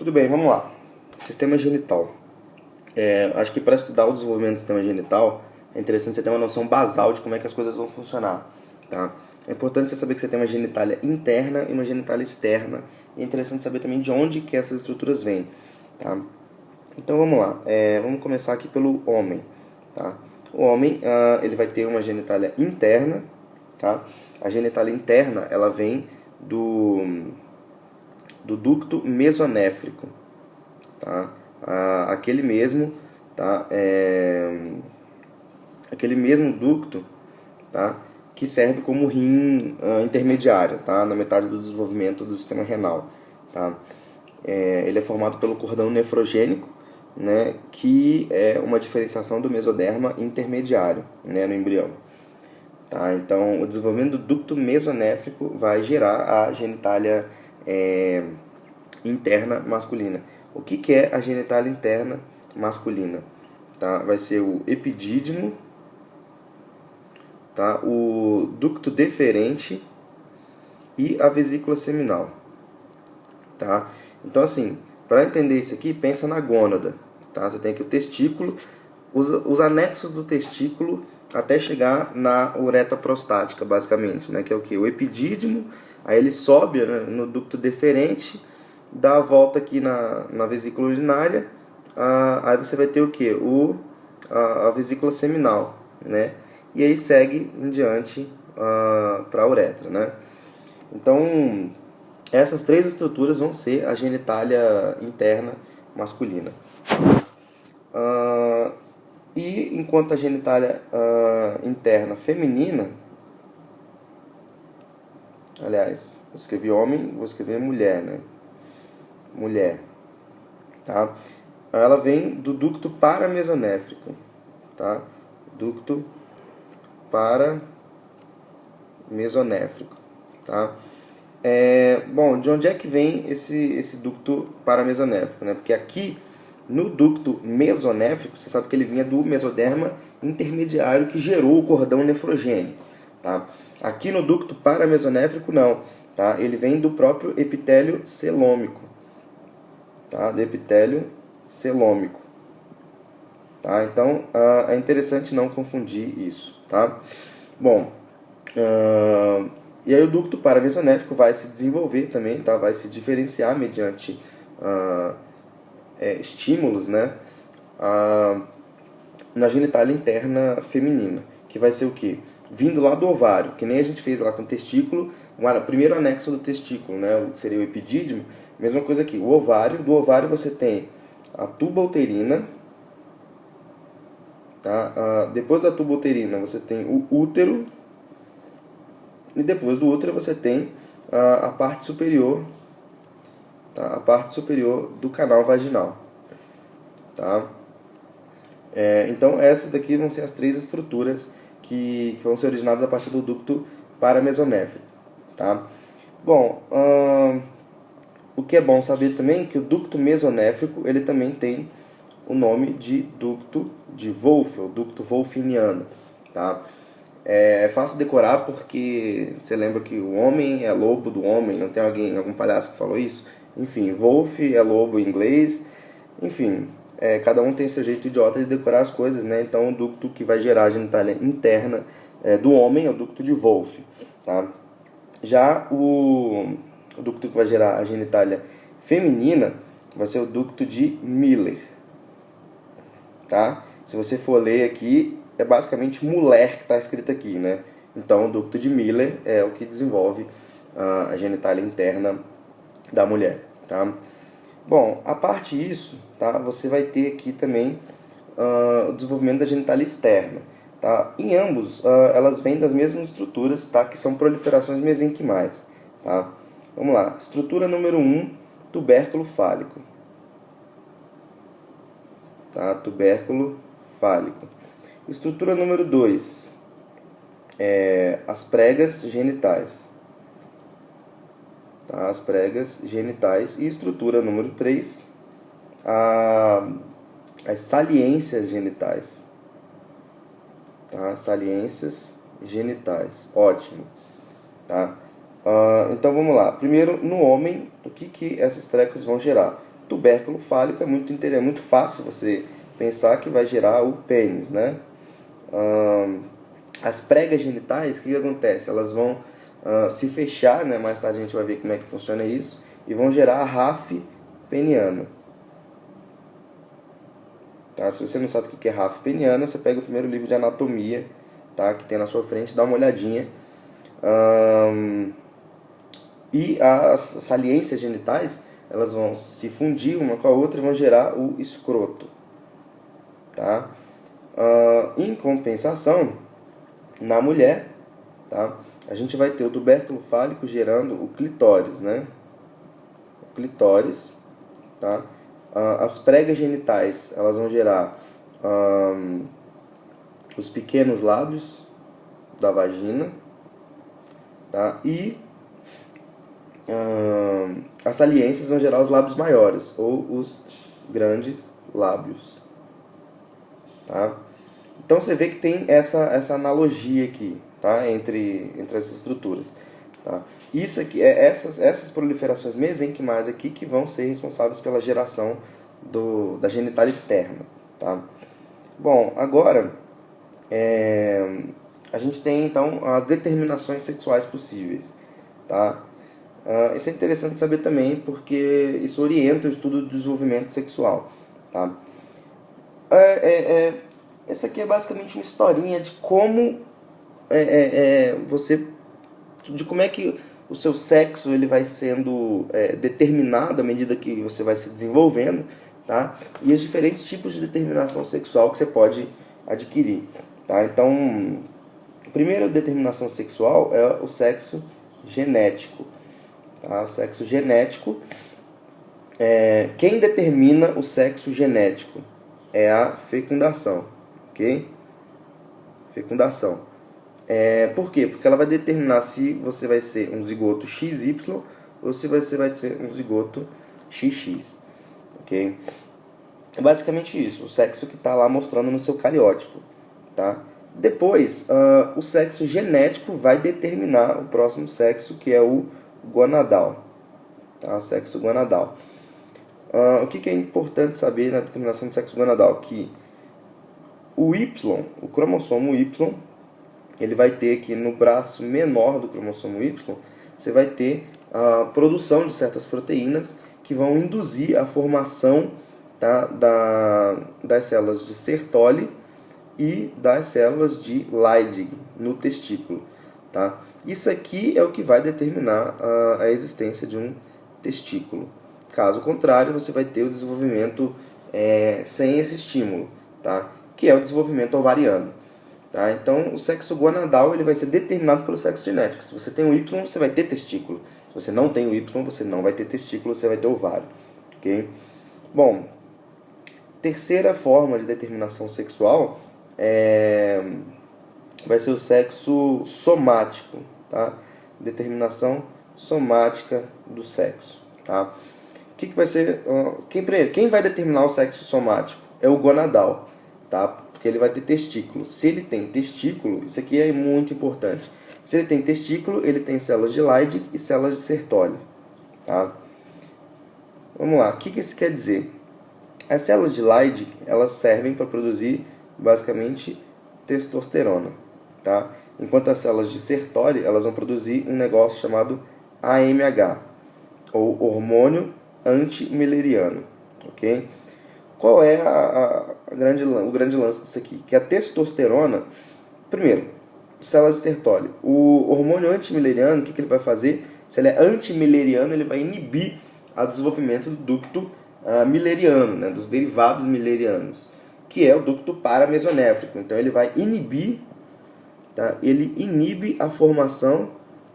Tudo bem, vamos lá. Sistema genital. Acho que para estudar o desenvolvimento do sistema genital é interessante você ter uma noção basal de como é que as coisas vão funcionar. Tá? É importante você saber que você tem uma genitália interna e uma genitália externa. E é interessante saber também de onde que essas estruturas vêm. Tá? Então vamos lá. Vamos começar aqui pelo homem. Tá? O homem ele vai ter uma genitália interna. Tá? A genitália interna ela vem do ducto mesonéfrico. Tá? Aquele mesmo, tá? Aquele mesmo ducto, tá? Que serve como rim intermediário, tá? Na metade do desenvolvimento do sistema renal, tá? Ele é formado pelo cordão nefrogênico, né? Que é uma diferenciação do mesoderma intermediário, né? No embrião. Tá? Então, o desenvolvimento do ducto mesonéfrico vai gerar a genitália interna masculina. O que é a genitália interna masculina? Tá? Vai ser o epidídimo, tá? O ducto deferente e a vesícula seminal. Tá? Então, assim, para entender isso aqui, pensa na gônada. Tá? Você tem aqui o testículo, os anexos do testículo até chegar na uretra prostática, basicamente, né? Que é o que? O epidídimo, aí ele sobe, né, no ducto deferente, dá a volta aqui na vesícula urinária, aí você vai ter o que? A vesícula seminal, né? E aí segue em diante para a uretra, né? Então, essas três estruturas vão ser a genitália interna masculina. E enquanto a genitália interna feminina, aliás, eu escrevi homem, vou escrever mulher, né? Mulher, tá? Ela vem do ducto paramesonéfrico, tá? Ducto paramesonéfrico, tá? Bom, de onde é que vem esse ducto paramesonéfrico, né? Porque aqui no ducto mesonéfrico, você sabe que ele vinha do mesoderma intermediário que gerou o cordão nefrogênico, tá? Aqui no ducto paramesonéfrico não, tá? Ele vem do próprio epitélio celômico, tá? Do epitélio celômico, tá? Então é interessante não confundir isso, tá? Bom, e aí o ducto paramesonéfrico vai se desenvolver também, tá? Vai se diferenciar mediante estímulos, né? Na genitália interna feminina, que vai ser o quê? Vindo lá do ovário, que nem a gente fez lá com o testículo, o primeiro anexo do testículo, né? O que seria o epidídimo, mesma coisa aqui, o ovário, do ovário você tem a tuba uterina, tá? Depois da tuba uterina você tem o útero, e depois do útero você tem a parte superior, tá? A parte superior do canal vaginal, tá? Então essas daqui vão ser as três estruturas que vão ser originadas a partir do ducto paramesonéfrico, tá? Bom, o que é bom saber também é que o ducto mesonéfrico ele também tem o nome de ducto de Wolff, ou ducto wolffiniano, tá? É fácil decorar porque você lembra que o homem é lobo do homem, não tem algum palhaço que falou isso? Enfim, Wolff é lobo em inglês, enfim, cada um tem seu jeito idiota de decorar as coisas, né? Então o ducto que vai gerar a genitália interna do homem é o ducto de Wolff, tá? Já o ducto que vai gerar a genitália feminina vai ser o ducto de Miller, tá? Se você for ler aqui, é basicamente mulher que está escrito aqui, né? Então, o ducto de Miller é o que desenvolve a genitália interna da mulher, tá? Bom, a parte disso, tá? Você vai ter aqui também o desenvolvimento da genitália externa, tá? Em ambos, elas vêm das mesmas estruturas, tá? Que são proliferações mesenquimais, tá? Vamos lá. Estrutura número 1, tubérculo fálico. Tá? Tubérculo fálico. Estrutura número 2, as pregas genitais. Tá? As pregas genitais. E estrutura número 3, as saliências genitais. Tá? Saliências genitais. Ótimo. Tá? Então vamos lá. Primeiro, no homem, o que essas trecas vão gerar? tubérculo fálico é muito fácil você pensar que vai gerar o pênis, né? As pregas genitais, o que acontece? Elas vão se fechar, né? Mais tarde a gente vai ver como é que funciona isso, e vão gerar a rafe peniana. Tá? Se você não sabe o que é rafe peniana, você pega o primeiro livro de anatomia, tá? Que tem na sua frente, dá uma olhadinha. E as saliências genitais, elas vão se fundir uma com a outra e vão gerar o escroto. Tá? Em compensação, na mulher, tá? A gente vai ter o tubérculo fálico gerando o clitóris, né? O clitóris, tá? As pregas genitais, elas vão gerar os pequenos lábios da vagina, tá? E as saliências vão gerar os lábios maiores, ou os grandes lábios, tá? Então você vê que tem essa analogia aqui, tá? Entre essas estruturas, tá? Isso aqui, essas proliferações mesenquimais aqui que vão ser responsáveis pela geração da genitália externa, tá? Bom, agora a gente tem então as determinações sexuais possíveis, tá? Isso é interessante saber também porque isso orienta o estudo do desenvolvimento sexual, tá? Essa aqui é basicamente uma historinha de como de como é que o seu sexo ele vai sendo determinado à medida que você vai se desenvolvendo, tá? E os diferentes tipos de determinação sexual que você pode adquirir, tá? Então, a primeira determinação sexual é o sexo genético, tá? Sexo genético, quem determina o sexo genético é a fecundação, ok? Fecundação. Por quê? Porque ela vai determinar se você vai ser um zigoto XY ou se você vai ser um zigoto XX, ok? É basicamente isso, o sexo que está lá mostrando no seu cariótipo, tá? Depois, o sexo genético vai determinar o próximo sexo, que é o gonadal, tá? Sexo gonadal. O que é importante saber na determinação do sexo gonadal? Que o Y, o cromossomo Y, ele vai ter aqui no braço menor do cromossomo Y, você vai ter a produção de certas proteínas que vão induzir a formação, tá, das células de Sertoli e das células de Leydig no testículo, tá? Isso aqui é o que vai determinar a existência de um testículo. Caso contrário, você vai ter o desenvolvimento sem esse estímulo, tá? Que é o desenvolvimento ovariano. Tá? Então, o sexo gonadal ele vai ser determinado pelo sexo genético. Se você tem o Y, você vai ter testículo. Se você não tem o Y, você não vai ter testículo, você vai ter ovário. Okay? Bom, terceira forma de determinação sexual vai ser o sexo somático. Tá? Determinação somática do sexo. Tá? O que vai ser... Quem vai determinar o sexo somático? É o gonadal. Tá? Porque ele vai ter testículo. Se ele tem testículo, isso aqui é muito importante. Se ele tem testículo, ele tem células de Leydig e células de Sertoli. Tá? Vamos lá, o que isso quer dizer? As células de Leydig, elas servem para produzir, basicamente, testosterona. Tá? Enquanto as células de Sertoli, elas vão produzir um negócio chamado AMH, ou hormônio antimileriano. Ok? Qual é o grande lance disso aqui? Que a testosterona, primeiro, células de Sertoli. O hormônio antimileriano, o que ele vai fazer? Se ele é antimileriano, ele vai inibir o desenvolvimento do ducto mileriano, né, dos derivados milerianos, que é o ducto paramesonéfrico. Então ele vai inibir, tá? Ele inibe a formação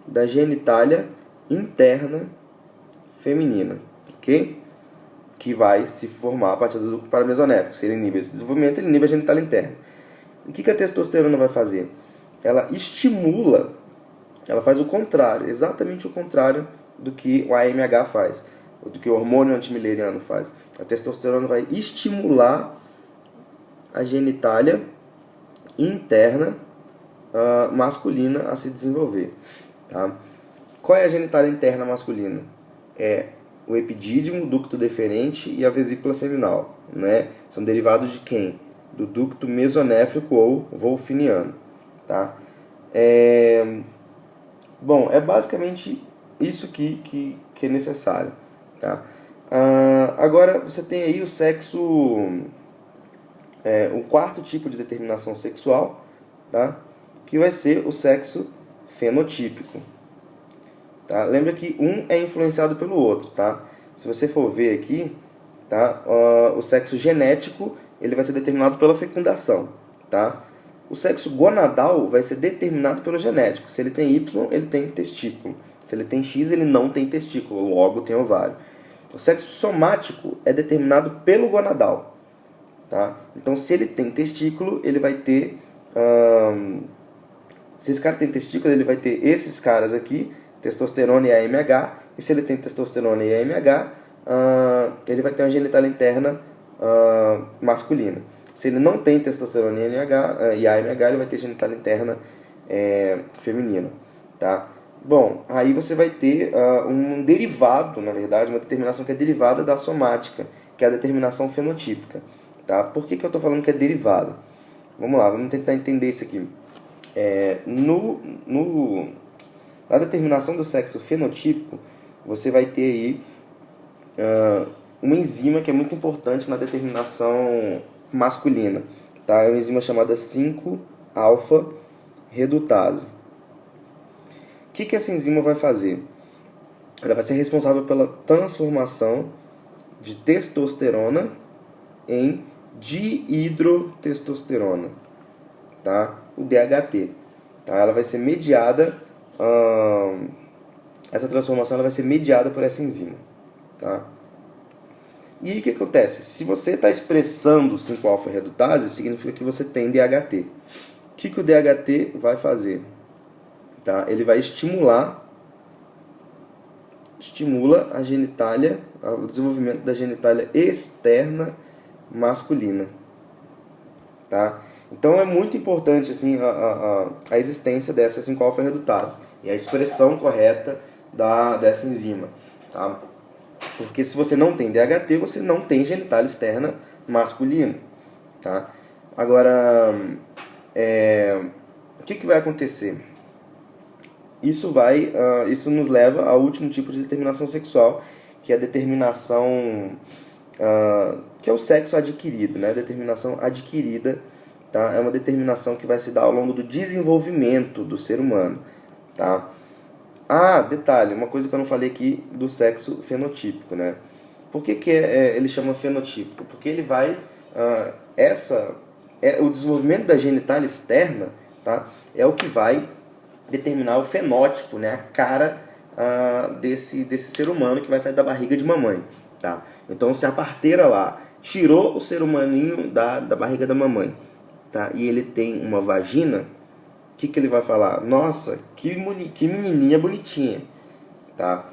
da genitália interna feminina, ok? Que vai se formar a partir do ducto paramesonéfrico. Se ele inibe esse desenvolvimento, ele inibe a genitália interna. E o que a testosterona vai fazer? Ela estimula, ela faz o contrário, exatamente o contrário do que o AMH faz, do que o hormônio antimileriano faz. A testosterona vai estimular a genitália interna masculina a se desenvolver. Tá? Qual é a genitália interna masculina? É o epidídimo, o ducto deferente e a vesícula seminal, né? São derivados de quem? Do ducto mesonéfrico ou wolfiniano, tá? Bom, é basicamente isso que é necessário, tá? Agora você tem aí o sexo, o quarto tipo de determinação sexual, tá? Que vai ser o sexo fenotípico. Tá? Lembra que um é influenciado pelo outro, tá? Se você for ver aqui, tá? O sexo genético ele vai ser determinado pela fecundação, tá? O sexo gonadal vai ser determinado pelo genético. Se ele tem Y, ele tem testículo. Se ele tem X, ele não tem testículo, logo tem ovário. O sexo somático é determinado pelo gonadal, tá? Então, se ele tem testículo, ele vai ter... se esse cara tem testículo, ele vai ter esses caras aqui, testosterona e AMH, e se ele tem testosterona e AMH, ele vai ter uma genitália interna masculina. Se ele não tem testosterona e AMH, ele vai ter genitália interna feminina, tá? Bom, aí você vai ter um derivado, na verdade, uma determinação que é derivada da somática, que é a determinação fenotípica, tá? Por que eu estou falando que é derivada? Vamos lá, vamos tentar entender isso aqui. Na determinação do sexo fenotípico, você vai ter aí uma enzima que é muito importante na determinação masculina, tá? É uma enzima chamada 5-alfa-redutase. O que essa enzima vai fazer? Ela vai ser responsável pela transformação de testosterona em dihidrotestosterona, tá? O DHT. Tá? Ela vai ser mediada, essa transformação ela vai ser mediada por essa enzima. Tá? E o que acontece? Se você está expressando 5-alfa-redutase, significa que você tem DHT. O que o DHT vai fazer? Tá? Ele vai estimula a genitália, o desenvolvimento da genitália externa masculina. Tá? Então é muito importante assim, a existência dessa 5-alfa-redutase e a expressão correta dessa enzima. Tá? Porque se você não tem DHT, você não tem genitália externa masculina. Tá? Agora, o que vai acontecer? Isso nos leva ao último tipo de determinação sexual, que é a determinação, que é o sexo adquirido, né? Determinação adquirida, tá? É uma determinação que vai se dar ao longo do desenvolvimento do ser humano, tá? Detalhe, uma coisa que eu não falei aqui do sexo fenotípico, né? Por que ele chama fenotípico? Porque ele vai, o desenvolvimento da genitália externa, tá? É o que vai determinar o fenótipo, né? A cara desse ser humano que vai sair da barriga de mamãe, tá? Então, se a parteira lá tirou o ser humaninho da barriga da mamãe, tá? E ele tem uma vagina, o que ele vai falar? Nossa, que menininha bonitinha, tá?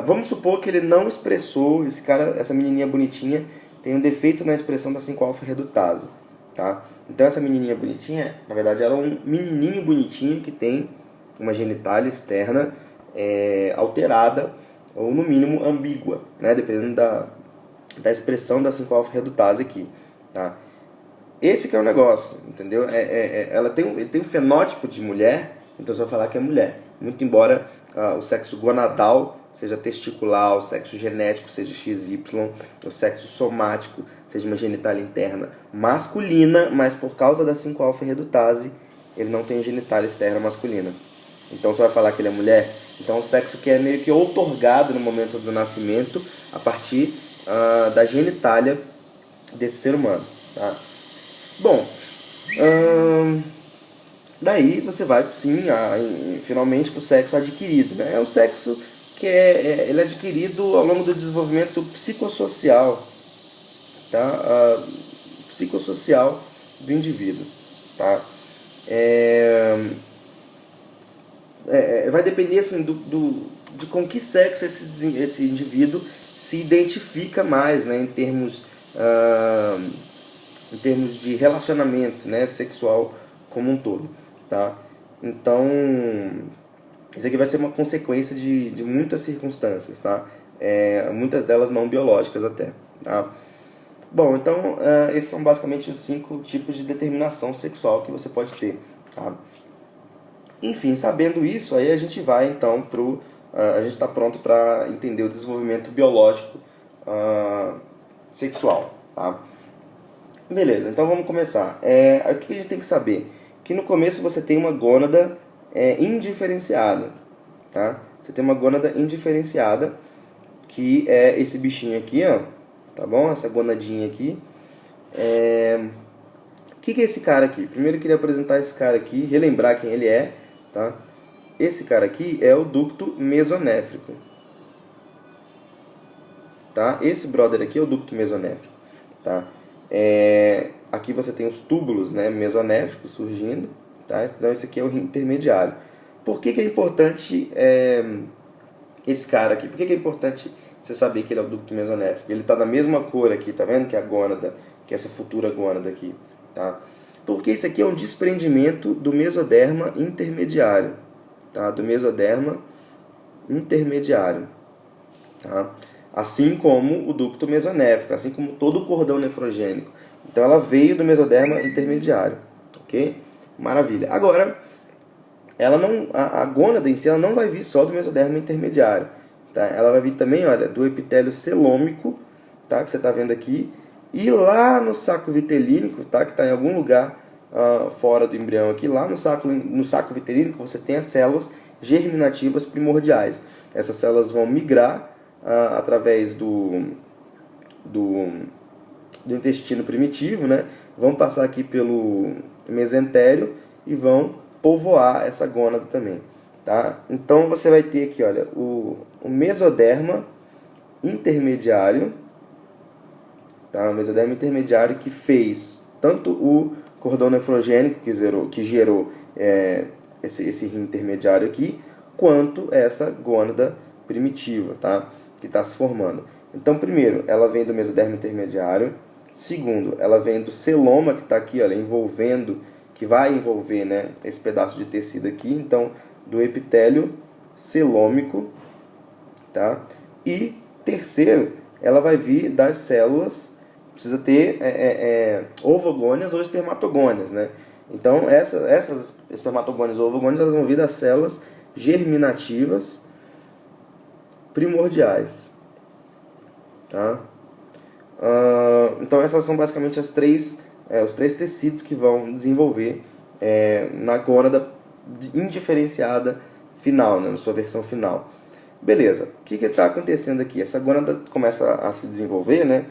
Vamos supor que ele não expressou, essa menininha bonitinha tem um defeito na expressão da 5-alfa-redutase, tá? Então essa menininha bonitinha, na verdade, ela é um menininho bonitinho que tem uma genitália externa alterada ou no mínimo ambígua, né? Dependendo da expressão da 5-alfa-redutase aqui, tá? Esse que é o negócio, entendeu? Ele tem um fenótipo de mulher, então você vai falar que é mulher. Muito embora o sexo gonadal seja testicular, o sexo genético seja XY, o sexo somático seja uma genitália interna masculina, mas por causa da 5-alfa-redutase, ele não tem genitália externa masculina. Então você vai falar que ele é mulher? Então é um sexo que é meio que outorgado no momento do nascimento a partir da genitália desse ser humano, tá? Bom, daí você vai sim finalmente para o sexo adquirido, né? É um sexo que ele é adquirido ao longo do desenvolvimento psicossocial, tá? Psicossocial do indivíduo, tá? Vai depender assim, de com que sexo esse indivíduo se identifica mais, né? Em termos de relacionamento, né, sexual como um todo, tá? Então, isso aqui vai ser uma consequência de muitas circunstâncias, tá? muitas delas não biológicas até. Tá? Bom, então esses são basicamente os 5 tipos de determinação sexual que você pode ter. Tá? Enfim, sabendo isso, aí a gente vai então a gente está pronto para entender o desenvolvimento biológico sexual. Tá? Beleza, então vamos começar. O que a gente tem que saber? Que no começo você tem uma gônada indiferenciada. Tá? Você tem uma gônada indiferenciada, que é esse bichinho aqui, ó, tá bom? Essa gonadinha aqui. O que é esse cara aqui? Primeiro eu queria apresentar esse cara aqui, relembrar quem ele é, tá? Esse cara aqui é o ducto mesonéfrico. Tá? Esse brother aqui é o ducto mesonéfrico. Tá? Aqui você tem os túbulos, né, mesonéfricos surgindo. Tá? Então esse aqui é o rim intermediário. Por que é importante esse cara aqui? Por que é importante você saber que ele é o ducto mesonéfrico? Ele está da mesma cor aqui, tá vendo? Que a gônada, que essa futura gônada aqui. Tá? Porque isso aqui é um desprendimento do mesoderma intermediário. Tá? Do mesoderma intermediário. Tá? Assim como o ducto mesonéfrico, assim como todo o cordão nefrogênico. Então ela veio do mesoderma intermediário. Ok? Maravilha. Agora, a gônada em si ela não vai vir só do mesoderma intermediário. Tá? Ela vai vir também, olha, do epitélio celômico, tá? Que você está vendo aqui. E lá no saco vitelínico, tá? Que está em algum lugar fora do embrião aqui, lá no saco vitelínico você tem as células germinativas primordiais. Essas células vão migrar através do intestino primitivo, né? Vão passar aqui pelo mesentério e vão povoar essa gônada também. Tá? Então você vai ter aqui, olha, o mesoderma intermediário, tá? O mesoderma intermediário que fez tanto o cordão nefrogênico que gerou esse rim intermediário aqui, quanto essa gônada primitiva, tá? Que está se formando. Então, primeiro, ela vem do mesoderma intermediário. Segundo, ela vem do celoma, que está aqui, olha, que vai envolver, né, esse pedaço de tecido aqui. Então, do epitélio celômico. Tá? E, terceiro, ela vai vir das células, precisa ter ovogônias ou espermatogônias, né? Então, essas espermatogônias ou ovogônias, elas vão vir das células germinativas primordiais. Tá? Então essas são basicamente os três tecidos que vão desenvolver na gônada indiferenciada final, né, na sua versão final. Beleza, o que está acontecendo aqui? Essa gônada começa a se desenvolver, né?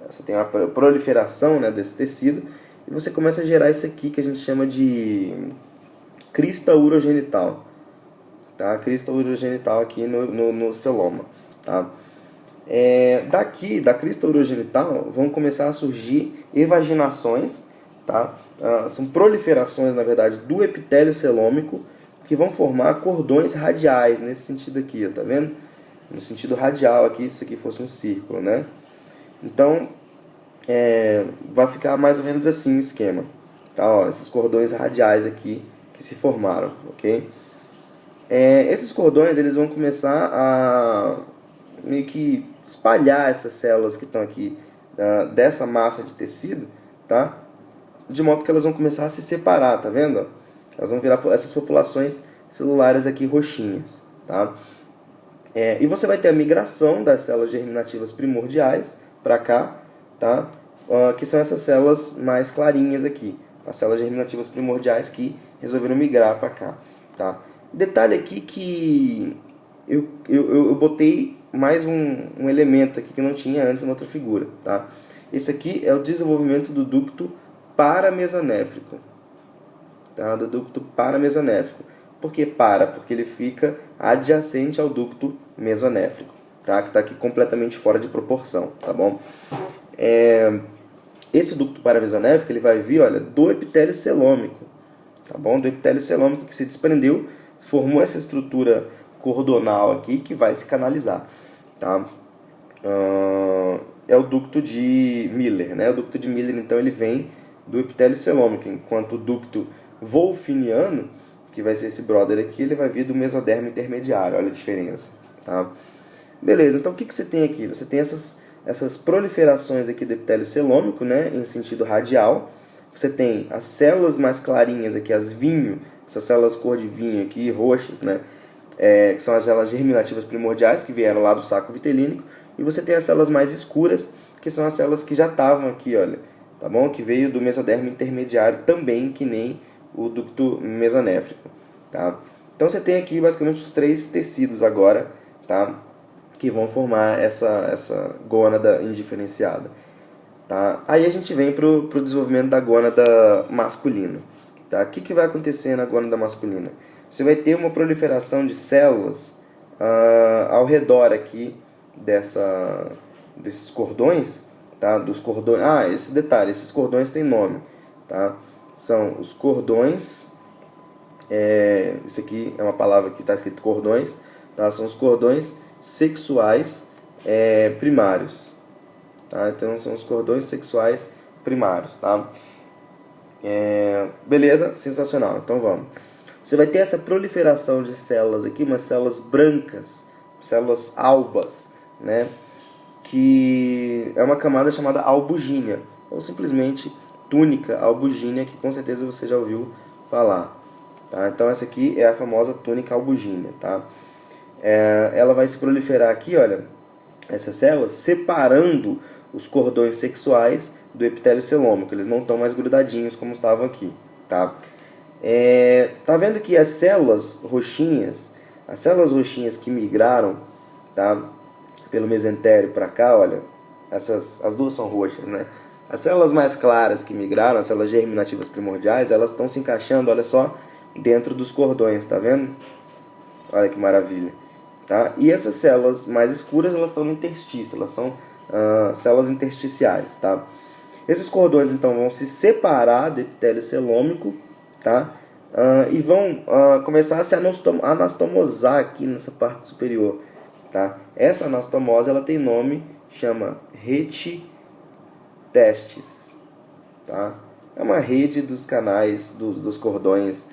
Você tem a proliferação, né, desse tecido, e você começa a gerar isso aqui que a gente chama de crista urogenital. Tá? Crista urogenital aqui no celoma. Tá? Daqui, da crista urogenital, vão começar a surgir evaginações, tá? São proliferações, na verdade, do epitélio celômico, que vão formar cordões radiais, nesse sentido aqui, tá vendo? No sentido radial aqui, se isso aqui fosse um círculo, né? Então, vai ficar mais ou menos assim o esquema. Tá? Ó, esses cordões radiais aqui que se formaram, ok? Esses cordões eles vão começar a meio que espalhar essas células que estão aqui dessa massa de tecido, tá? De modo que elas vão começar a se separar, tá vendo? Elas vão virar essas populações celulares aqui roxinhas, tá? E você vai ter a migração das células germinativas primordiais para cá, tá? Que são essas células mais clarinhas aqui, as células germinativas primordiais que resolveram migrar para cá, tá? Detalhe aqui que eu botei mais um elemento aqui que não tinha antes na outra figura, tá? Esse aqui é o desenvolvimento do ducto paramesonéfrico, tá? Do ducto paramesonéfrico. Por que para? Porque ele fica adjacente ao ducto mesonéfrico, tá? Que está aqui completamente fora de proporção, tá bom? Esse ducto paramesonéfrico ele vai vir, olha, do epitélio celômico, tá bom? Do epitélio celômico que se desprendeu, formou essa estrutura cordonal aqui que vai se canalizar, tá? É o ducto de Miller, né? O ducto de Miller, então, ele vem do epitélio celômico, enquanto o ducto wolfiniano, que vai ser esse brother aqui, ele vai vir do mesoderma intermediário, olha a diferença, tá? Beleza, então o que você tem aqui? Você tem essas proliferações aqui do epitélio celômico, né, em sentido radial. Você tem as células mais clarinhas aqui, as vinho, essas células cor de vinho aqui, roxas, né, que são as células germinativas primordiais, que vieram lá do saco vitelínico. E você tem as células mais escuras, que são as células que já estavam aqui, olha, tá bom? Que veio do mesodermo intermediário também, que nem o ducto mesonéfrico, tá? Então você tem aqui basicamente os três tecidos agora, tá? Que vão formar essa gônada indiferenciada, tá? Aí a gente vem pro desenvolvimento da gônada masculina, tá? O que vai acontecer na gônada masculina? Você vai ter uma proliferação de células ao redor aqui desses cordões, tá? Dos cordões. Ah, esse detalhe, esses cordões têm nome, tá? São os cordões. Isso aqui é uma palavra que está escrito cordões, tá? São os cordões sexuais primários, tá? Então são os cordões sexuais primários, tá? Beleza? Sensacional. Então vamos. Você vai ter essa proliferação de células aqui, umas células brancas, células albas, né? Que é uma camada chamada albugínea, ou simplesmente túnica albugínea, que com certeza você já ouviu falar. Tá? Então essa aqui é a famosa túnica albugínea. Tá? Ela vai se proliferar aqui, olha, essas células, separando os cordões sexuais do epitélio celômico. Eles não estão mais grudadinhos como estavam aqui. Tá? Tá vendo que as células roxinhas que migraram, tá, pelo mesentério para cá, olha, as duas são roxas, né? As células mais claras que migraram, as células germinativas primordiais, elas estão se encaixando, olha só, dentro dos cordões, tá vendo? Olha que maravilha, tá? E essas células mais escuras, elas estão no interstício, elas são células intersticiais, tá? Esses cordões, então, vão se separar do epitélio celômico, tá? E vão começar a se anastomosar aqui nessa parte superior, tá? Essa anastomose, ela tem nome, chama retitestes, tá? É uma rede dos canais dos cordões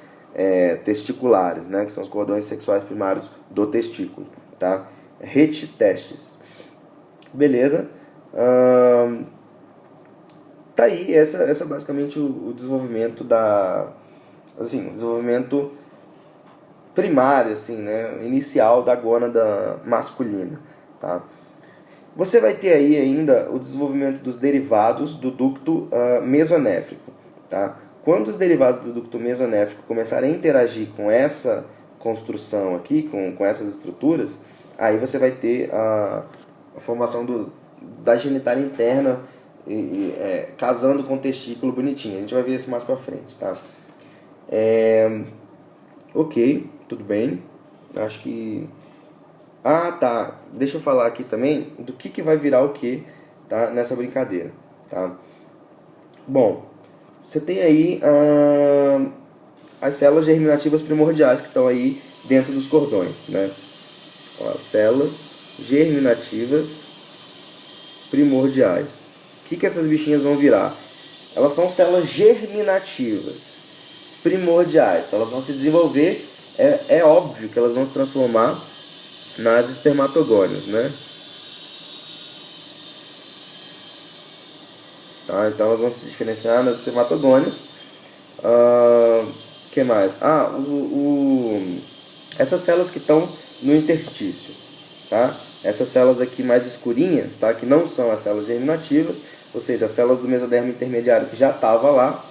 testiculares, né? Que são os cordões sexuais primários do testículo, tá? Retitestes. Beleza? Tá aí, essa é basicamente o desenvolvimento o desenvolvimento primário, assim, né, inicial da gônada masculina, tá? Você vai ter aí ainda o desenvolvimento dos derivados do ducto mesonéfrico, tá? Quando os derivados do ducto mesonéfrico começarem a interagir com essa construção aqui, com essas estruturas, aí você vai ter a formação da genitália interna casando com o testículo bonitinho. A gente vai ver isso mais pra frente, tá? Ok, tudo bem. Acho que... Ah, tá. Deixa eu falar aqui também do que vai virar o que, tá? Nessa brincadeira, tá? Bom, você tem aí as células germinativas primordiais que estão aí dentro dos cordões, né? Ó, células germinativas primordiais. O que essas bichinhas vão virar? Elas são células germinativas primordiais. Então elas vão se desenvolver, é óbvio que elas vão se transformar nas espermatogônias, né? Tá? Então elas vão se diferenciar nas espermatogônias. Que mais? Essas células que estão no interstício, tá? Essas células aqui mais escurinhas, tá? Que não são as células germinativas, ou seja, as células do mesodermo intermediário que já estavam lá,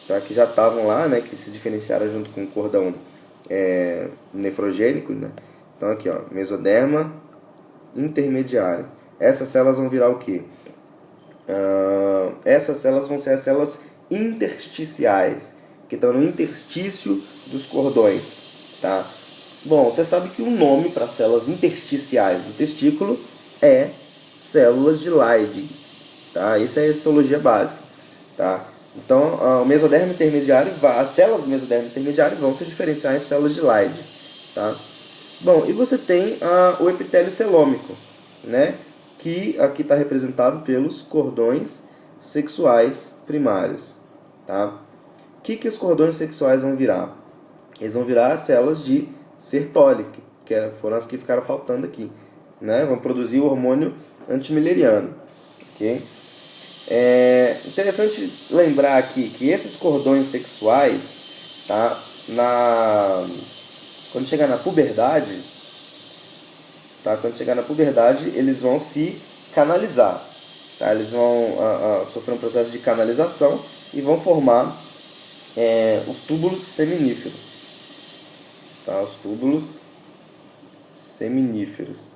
tá? Que já estavam lá, né? Que se diferenciaram junto com o cordão nefrogênico, né? Então aqui, ó, mesoderma intermediário. Essas células vão virar o quê? Essas células vão ser as células intersticiais, que estão no interstício dos cordões, tá? Bom, você sabe que o nome para células intersticiais do testículo é células de Leydig, tá? Isso é a histologia básica, tá? Então, o mesodermo intermediário, as células do mesodermo intermediário vão se diferenciar em células de Leydig, tá? Bom, e você tem o epitélio celômico, né? Que aqui está representado pelos cordões sexuais primários, tá? O que os cordões sexuais vão virar? Eles vão virar as células de Sertoli, que foram as que ficaram faltando aqui, né? Vão produzir o hormônio antimileriano, ok? É interessante lembrar aqui que esses cordões sexuais, tá? Quando chegar na puberdade, tá? Quando chegar na puberdade, eles vão se canalizar, tá? Eles vão sofrer um processo de canalização e vão formar os túbulos seminíferos, tá? Os túbulos seminíferos,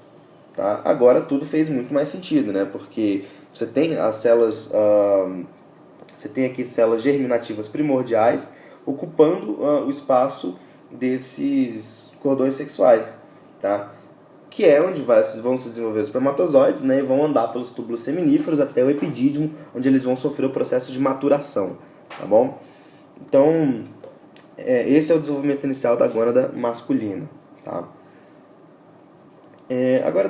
tá? Agora tudo fez muito mais sentido, né? Porque você tem as células, você tem aqui células germinativas primordiais ocupando o espaço desses cordões sexuais, tá? Que é onde vão se desenvolver os espermatozoides, né? E vão andar pelos túbulos seminíferos até o epidídimo, onde eles vão sofrer o processo de maturação, tá bom? Então, esse é o desenvolvimento inicial da gônada masculina, tá? Agora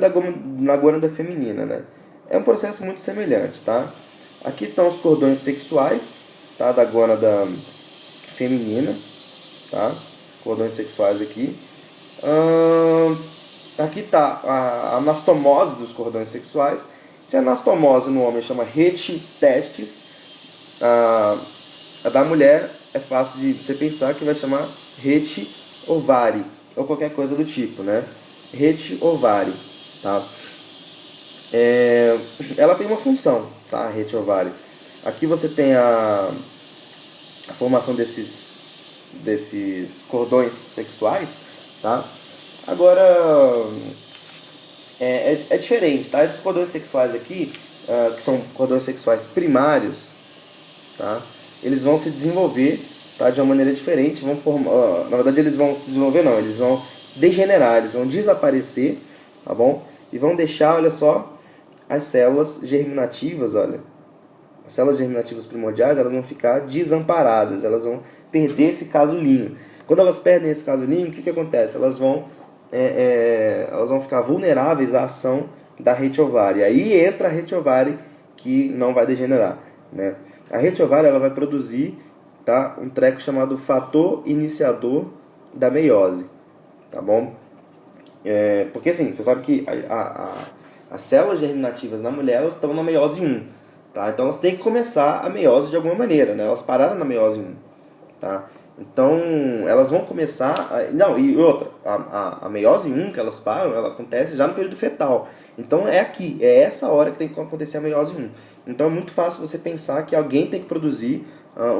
na gônada feminina, né? É um processo muito semelhante, tá? Aqui estão os cordões sexuais, tá? Da gônada feminina, tá? Cordões sexuais aqui. Aqui está a anastomose dos cordões sexuais. Se a anastomose no homem chama retitestes, a da mulher é fácil de você pensar que vai chamar retiovari, ou qualquer coisa do tipo, né? Retiovari, tá? Ela tem uma função, tá? A retiovari. Aqui você tem a formação desses cordões sexuais, tá? Agora, é diferente, tá? Esses cordões sexuais aqui, que são cordões sexuais primários, tá? Eles vão se desenvolver, tá? De uma maneira diferente, vão formar, na verdade eles vão se desenvolver não, eles vão degenerar, eles vão desaparecer, tá bom? E vão deixar, olha só, as células germinativas, olha, as células germinativas primordiais, elas vão ficar desamparadas, elas vão perder esse casulinho. Quando elas perdem esse casulinho, o que acontece? Elas vão ficar vulneráveis à ação da retiovari. Aí entra a retiovari, que não vai degenerar, né? A retiovari, ela vai produzir, tá, um treco chamado fator iniciador da meiose, tá bom? Porque assim, você sabe que as células germinativas na mulher, elas estão na meiose 1, tá? Então elas têm que começar a meiose de alguma maneira, né? Elas pararam na meiose 1, tá? Então elas vão começar não, e outra, a meiose 1 que elas param, ela acontece já no período fetal. Então é essa hora que tem que acontecer a meiose 1. Então é muito fácil você pensar que alguém tem que produzir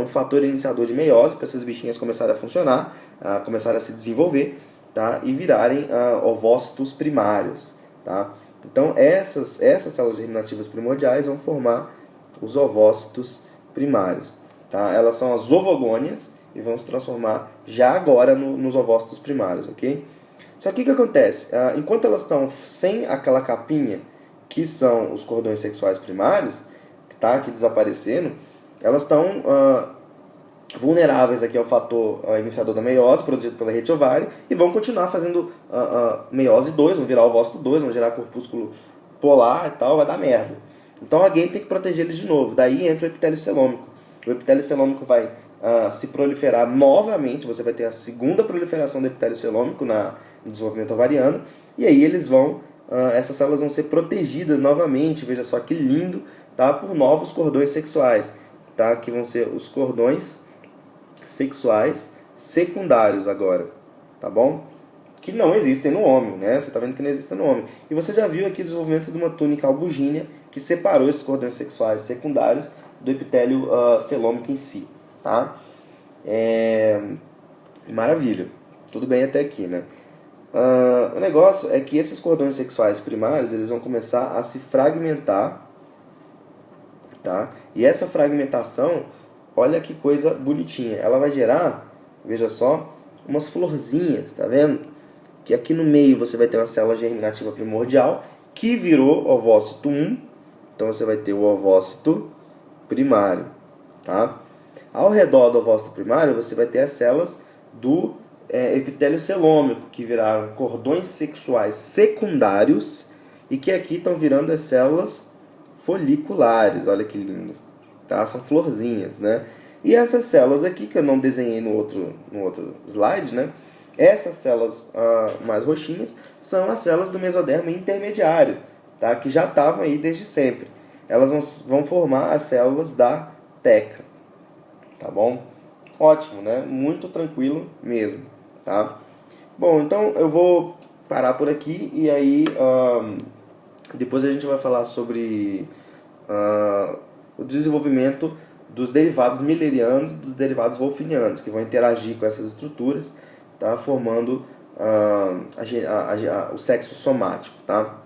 um fator iniciador de meiose para essas bichinhas começarem a funcionar, começarem a se desenvolver, tá? E virarem ovócitos primários, tá? Então essas células germinativas primordiais vão formar os ovócitos primários, tá? Elas são as ovogônias e vão se transformar já agora nos ovócitos primários, ok? Só que o que acontece? Enquanto elas estão sem aquela capinha, que são os cordões sexuais primários, que tá aqui desaparecendo, elas estão vulneráveis aqui ao fator iniciador da meiose, produzido pela retiovari, e vão continuar fazendo meiose 2, vão virar ovócito 2, vão gerar corpúsculo polar e tal, vai dar merda. Então alguém tem que proteger eles de novo. Daí entra o epitélio celômico. O epitélio celômico vai se proliferar novamente, você vai ter a segunda proliferação do epitélio celômico no desenvolvimento ovariano, e aí essas células vão ser protegidas novamente, veja só que lindo, tá? Por novos cordões sexuais, tá? Que vão ser os cordões sexuais secundários agora, tá bom? Que não existem no homem, né? Você está vendo que não existem no homem. E você já viu aqui o desenvolvimento de uma túnica albugínea que separou esses cordões sexuais secundários do epitélio celômico em si, tá? Maravilha. Tudo bem até aqui, né? O negócio é que esses cordões sexuais primários, eles vão começar a se fragmentar, tá? E essa fragmentação, olha que coisa bonitinha. Ela vai gerar, veja só, umas florzinhas, tá vendo? Que aqui no meio você vai ter uma célula germinativa primordial que virou ovócito 1. Então você vai ter o ovócito primário, tá? Ao redor do ovócito primário você vai ter as células do epitélio celômico, que viraram cordões sexuais secundários e que aqui estão virando as células foliculares. Olha que lindo, tá? São florzinhas, né? E essas células aqui, que eu não desenhei no outro slide, né? Essas células mais roxinhas são as células do mesodermo intermediário, tá? Que já estavam aí desde sempre. Elas vão formar as células da teca, tá bom? Ótimo, né? Muito tranquilo mesmo, tá? Bom, então eu vou parar por aqui e aí depois a gente vai falar sobre o desenvolvimento dos derivados millerianos e dos derivados wolfinianos, que vão interagir com essas estruturas, tá? Formando o sexo somático, tá?